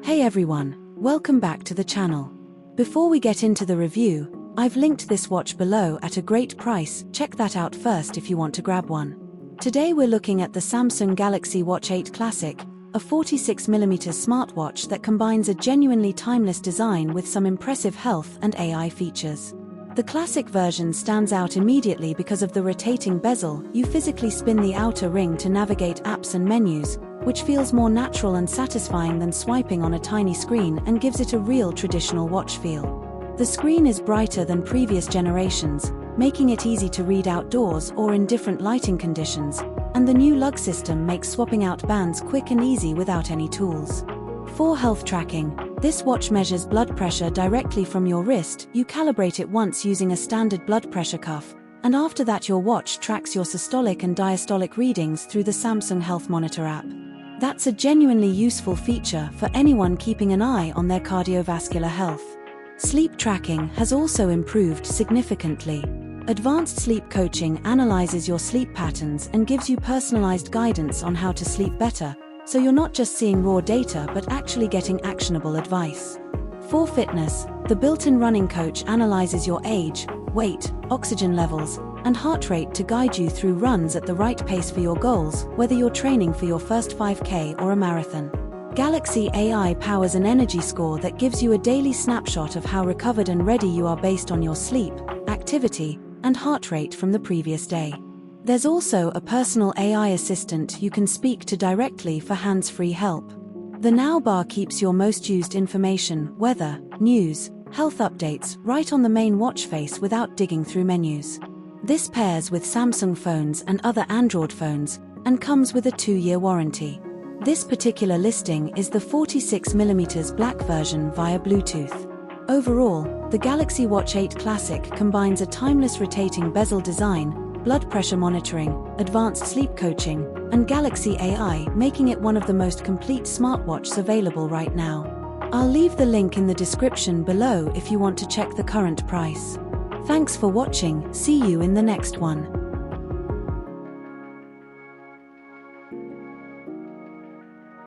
Hey everyone, welcome back to the channel. Before we get into the review, I've linked this watch below at a great price. Check that out first if you want to grab one. Today we're looking at the Samsung Galaxy Watch 8 Classic, a 46mm smartwatch that combines a genuinely timeless design with some impressive health and AI features. The Classic version stands out immediately because of the rotating bezel. You physically spin the outer ring to navigate apps and menus, which feels more natural and satisfying than swiping on a tiny screen and gives it a real traditional watch feel. The screen is brighter than previous generations, making it easy to read outdoors or in different lighting conditions, and the new lug system makes swapping out bands quick and easy without any tools. For health tracking, this watch measures blood pressure directly from your wrist. You calibrate it once using a standard blood pressure cuff, and after that your watch tracks your systolic and diastolic readings through the Samsung Health Monitor app. That's a genuinely useful feature for anyone keeping an eye on their cardiovascular health. Sleep tracking has also improved significantly. Advanced sleep coaching analyzes your sleep patterns and gives you personalized guidance on how to sleep better, so you're not just seeing raw data but actually getting actionable advice. For fitness, the built-in running coach analyzes your age, weight, oxygen levels, and heart rate to guide you through runs at the right pace for your goals, whether you're training for your first 5K or a marathon. Galaxy AI powers an energy score that gives you a daily snapshot of how recovered and ready you are based on your sleep, activity, and heart rate from the previous day. There's also a personal AI assistant you can speak to directly for hands-free help. The Now bar keeps your most used information, weather, news, health updates, right on the main watch face without digging through menus. This pairs with Samsung phones and other Android phones, and comes with a 2-year warranty. This particular listing is the 46mm black version via Bluetooth. Overall, the Galaxy Watch 8 Classic combines a timeless rotating bezel design, blood pressure monitoring, advanced sleep coaching, and Galaxy AI, making it one of the most complete smartwatches available right now. I'll leave the link in the description below if you want to check the current price. Thanks for watching, see you in the next one.